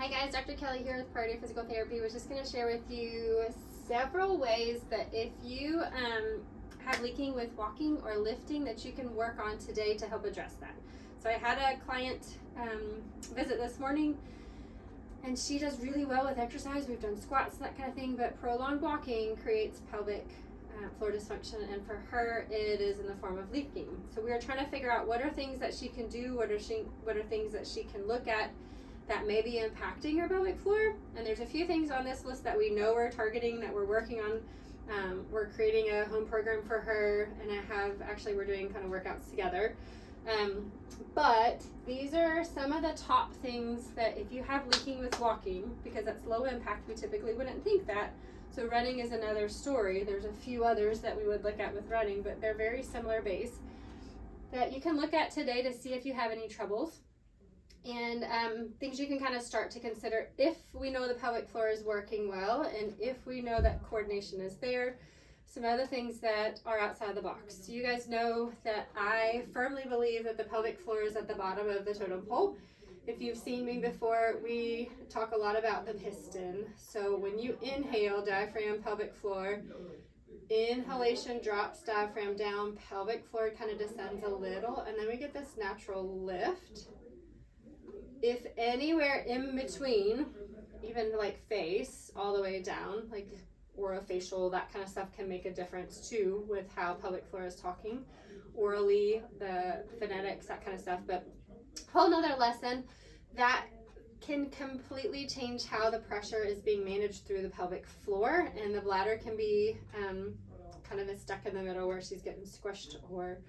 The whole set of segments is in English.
Hi guys, Dr. Kelly here with Priority Physical Therapy. Was just going to share with you several ways that if you have leaking with walking or lifting that you can work on today to help address that. So I had a client visit this morning, and she does really well with exercise. We've done squats, that kind of thing, but prolonged walking creates pelvic floor dysfunction, and for her it is in the form of leaking. So we are trying to figure out what are things that she can do, what are things that she can look at that may be impacting her pelvic floor. And there's a few things on this list that we know we're targeting, that we're working on. We're creating a home program for her, and we're doing kind of workouts together. But these are some of the top things that if you have leaking with walking, because that's low impact, we typically wouldn't think that. So running is another story. There's a few others that we would look at with running, but they're very similar base that you can look at today to see if you have any troubles. And things you can kind of start to consider if we know the pelvic floor is working well, and if we know that coordination is there. Some other things that are outside the box. So you guys know that I firmly believe that the pelvic floor is at the bottom of the totem pole. If you've seen me before, we talk a lot about the piston. So when you inhale, diaphragm, pelvic floor, inhalation drops diaphragm down, pelvic floor kind of descends a little, and then we get this natural lift. If anywhere in between, even like face all the way down, like orofacial, that kind of stuff can make a difference too with how pelvic floor is talking. Orally, the phonetics, that kind of stuff. But whole nother lesson that can completely change how the pressure is being managed through the pelvic floor, and the bladder can be kind of stuck in the middle where she's getting squished, or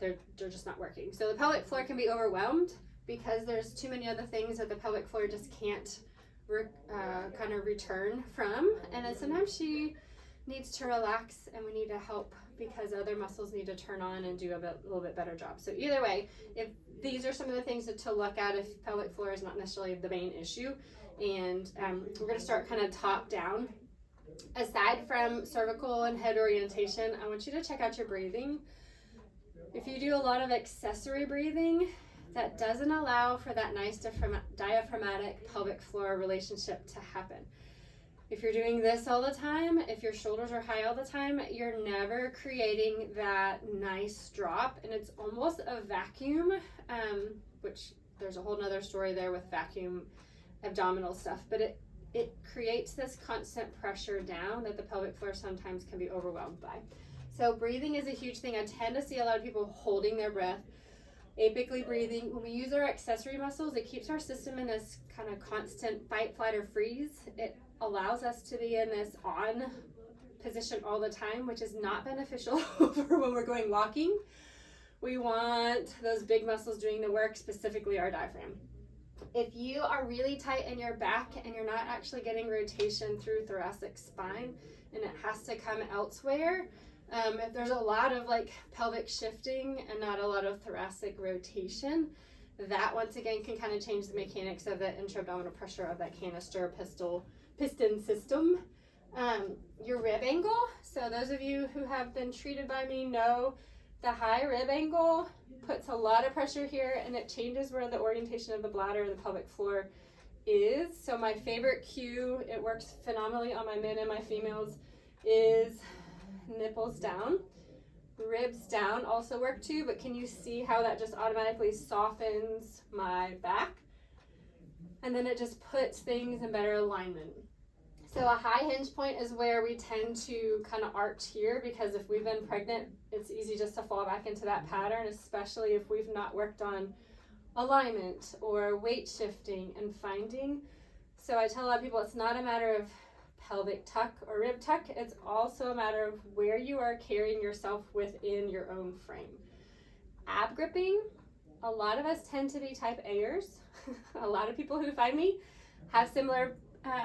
they're just not working. So the pelvic floor can be overwhelmed because there's too many other things that the pelvic floor just can't kind of return from. And then sometimes she needs to relax, and we need to help because other muscles need to turn on and do a little bit better job. So either way, if these are some of the things to look at if pelvic floor is not necessarily the main issue. And we're going to start kind of top down. Aside from cervical and head orientation, I want you to check out your breathing. If you do a lot of accessory breathing, that doesn't allow for that nice diaphragmatic pelvic floor relationship to happen. If you're doing this all the time, if your shoulders are high all the time, you're never creating that nice drop, and it's almost a vacuum, which there's a whole nother story there with vacuum abdominal stuff, but it creates this constant pressure down that the pelvic floor sometimes can be overwhelmed by. So breathing is a huge thing. I tend to see a lot of people holding their breath, apically breathing. When we use our accessory muscles, it keeps our system in this kind of constant fight, flight, or freeze. It allows us to be in this on position all the time, which is not beneficial for when we're going walking. We want those big muscles doing the work, specifically our diaphragm. If you are really tight in your back and you're not actually getting rotation through thoracic spine, and it has to come elsewhere, if there's a lot of like pelvic shifting and not a lot of thoracic rotation, that once again can kind of change the mechanics of the intra-abdominal pressure of that canister piston system. Your rib angle. So those of you who have been treated by me know the high rib angle puts a lot of pressure here, and it changes where the orientation of the bladder and the pelvic floor is. So my favorite cue, it works phenomenally on my men and my females, is nipples down. Ribs down also work too, but can you see how that just automatically softens my back? And then it just puts things in better alignment. So a high hinge point is where we tend to kind of arch here, because if we've been pregnant, it's easy just to fall back into that pattern, especially if we've not worked on alignment or weight shifting and finding. So I tell a lot of people it's not a matter of pelvic tuck or rib tuck, it's also a matter of where you are carrying yourself within your own frame. Ab gripping, a lot of us tend to be type A'ers. A lot of people who find me have similar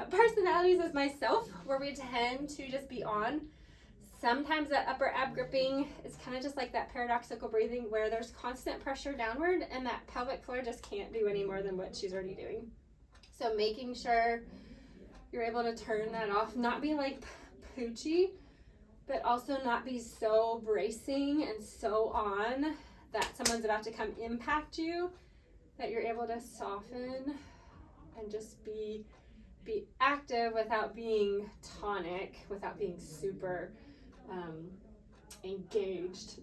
personalities as myself, where we tend to just be on. Sometimes that upper ab gripping is kind of just like that paradoxical breathing where there's constant pressure downward and that pelvic floor just can't do any more than what she's already doing. So making sure you're able to turn that off, not be like poochy, but also not be so bracing and so on that someone's about to come impact you, that you're able to soften and just be active without being tonic, without being super engaged.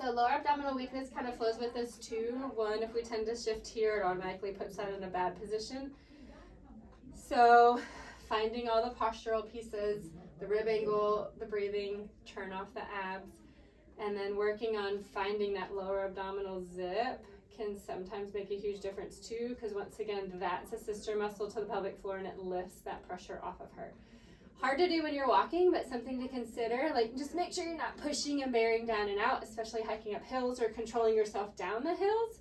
So lower abdominal weakness kind of flows with this too. One, if we tend to shift here, it automatically puts that in a bad position. So finding all the postural pieces, the rib angle, the breathing, turn off the abs, and then working on finding that lower abdominal zip can sometimes make a huge difference too, because once again, that's a sister muscle to the pelvic floor and it lifts that pressure off of her. Hard to do when you're walking, but something to consider. Like, just make sure you're not pushing and bearing down and out, especially hiking up hills or controlling yourself down the hills.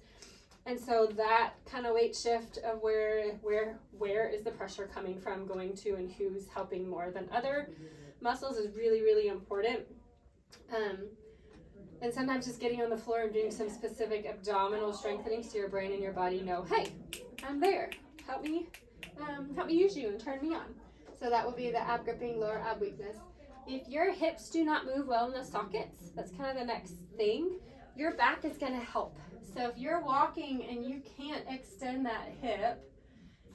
And so that kind of weight shift of where is the pressure coming from, going to, and who's helping more than other muscles is really, really important. And sometimes just getting on the floor and doing some specific abdominal strengthening so your brain and your body know, hey, I'm there. Help me use you and turn me on. So that will be the ab gripping, lower ab weakness. If your hips do not move well in the sockets, that's kind of the next thing, your back is going to help. So if you're walking and you can't extend that hip,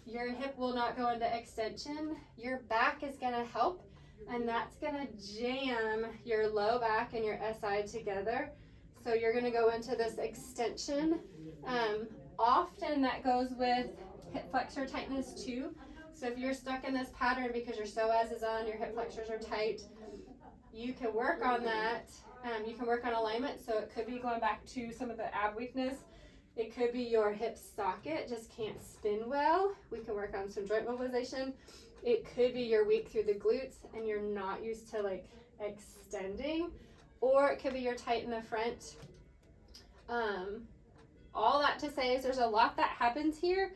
your hip will not go into extension, your back is going to help, and that's going to jam your low back and your SI together. So you're going to go into this extension. Often that goes with hip flexor tightness too. So if you're stuck in this pattern because your psoas is on, your hip flexors are tight, you can work on that. You can work on alignment. So it could be going back to some of the ab weakness. It could be your hip socket just can't spin well. We can work on some joint mobilization. It could be you're weak through the glutes and you're not used to like extending, or it could be you're tight in the front. All that to say is there's a lot that happens here,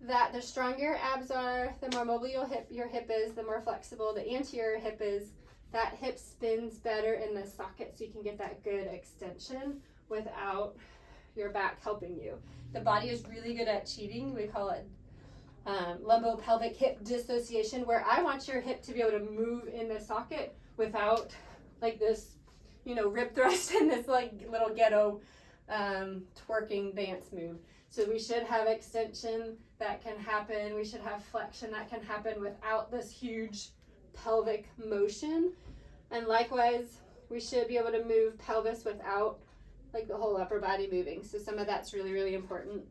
that the stronger your abs are, the more mobile your hip is, the more flexible the anterior hip is. That hip spins better in the socket so you can get that good extension without your back helping you. The body is really good at cheating. We call it lumbo-pelvic hip dissociation, where I want your hip to be able to move in the socket without like this, rib thrust and this like little ghetto twerking dance move. So we should have extension that can happen. We should have flexion that can happen without this huge pelvic motion. And likewise, we should be able to move pelvis without like the whole upper body moving. So some of that's really, really important.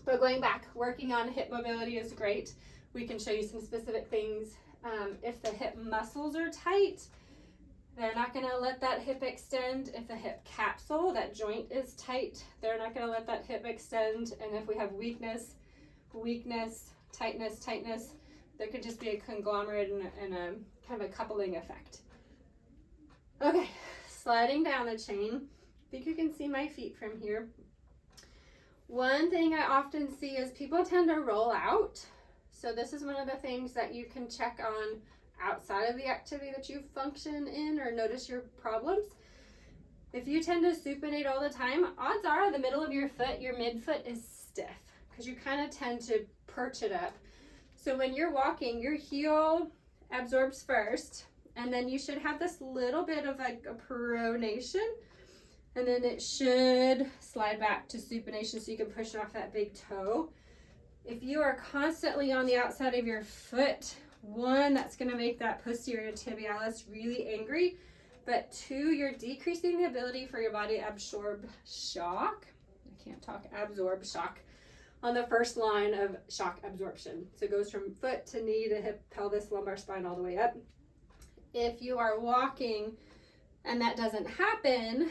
But going back, working on hip mobility is great. We can show you some specific things. If the hip muscles are tight, they're not going to let that hip extend. If the hip capsule, that joint is tight, they're not going to let that hip extend. And if we have weakness, tightness, there could just be a conglomerate and a kind of a coupling effect. Okay, sliding down the chain. I think you can see my feet from here. One thing I often see is people tend to roll out. So this is one of the things that you can check on outside of the activity that you function in or notice your problems. If you tend to supinate all the time, odds are the middle of your foot, your midfoot is stiff because you kind of tend to perch it up. So when you're walking, your heel absorbs first, and then you should have this little bit of like a pronation, and then it should slide back to supination so you can push off that big toe. If you are constantly on the outside of your foot, one, that's going to make that posterior tibialis really angry, but two, you're decreasing the ability for your body to absorb shock. I can't talk, absorb shock on the first line of shock absorption. So it goes from foot to knee to hip, pelvis, lumbar spine, all the way up. If you are walking and that doesn't happen,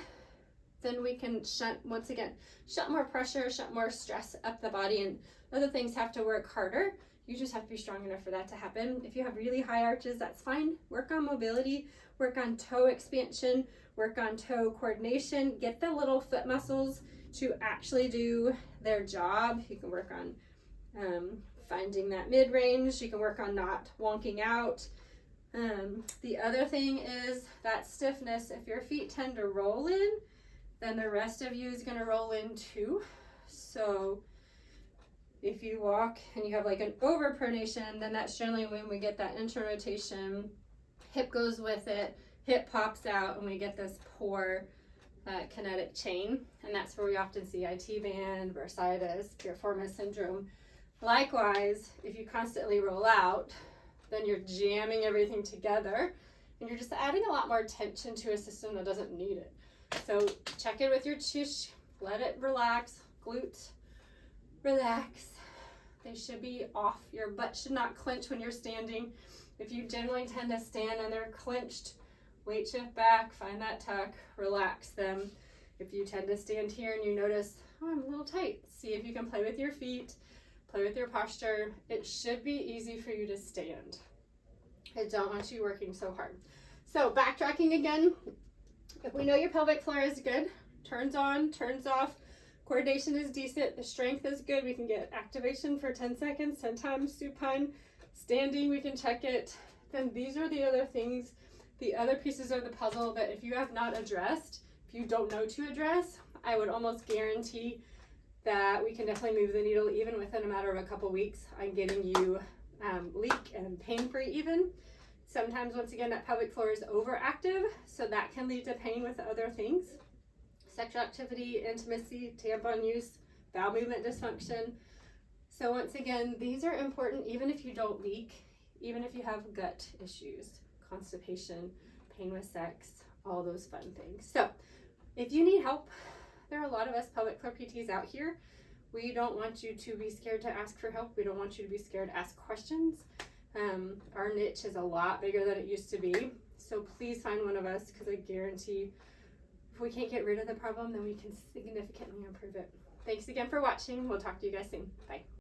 then we can shunt more pressure, shunt more stress up the body, and other things have to work harder. You just have to be strong enough for that to happen. If you have really high arches, that's fine. Work on mobility, work on toe expansion, work on toe coordination, get the little foot muscles to actually do their job. You can work on finding that mid-range. You can work on not wonking out. The other thing is that stiffness. If your feet tend to roll in, then the rest of you is going to roll in too. So if you walk and you have like an overpronation, then that's generally when we get that interrotation. Hip goes with it, hip pops out, and we get this poor kinetic chain. And that's where we often see IT band, bursitis, piriformis syndrome, Likewise, if you constantly roll out, then you're jamming everything together and you're just adding a lot more tension to a system that doesn't need it. So check in with your tush, let it relax, glutes, relax. They should be off. Your butt should not clench when you're standing. If you generally tend to stand and they're clenched, weight shift back, find that tuck, relax them. If you tend to stand here and you notice, oh, I'm a little tight, see if you can play with your feet, play with your posture. It should be easy for you to stand. I don't want you working so hard. So backtracking again, if we know your pelvic floor is good, turns on, turns off, coordination is decent, the strength is good, we can get activation for 10 seconds, 10 times supine, standing, we can check it. Then these are the other things, the other pieces of the puzzle that if you have not addressed, if you don't know to address, I would almost guarantee that we can definitely move the needle even within a matter of a couple weeks on getting you leak and pain-free even. Sometimes, once again, that pelvic floor is overactive, so that can lead to pain with other things. Sexual activity, intimacy, tampon use, bowel movement dysfunction. So once again, these are important even if you don't leak, even if you have gut issues, constipation, pain with sex, all those fun things. So if you need help, there are a lot of us pelvic floor PTs out here. We don't want you to be scared to ask for help. We don't want you to be scared to ask questions. Our niche is a lot bigger than it used to be. So please find one of us, because I guarantee if we can't get rid of the problem, then we can significantly improve it. Thanks again for watching. We'll talk to you guys soon. Bye.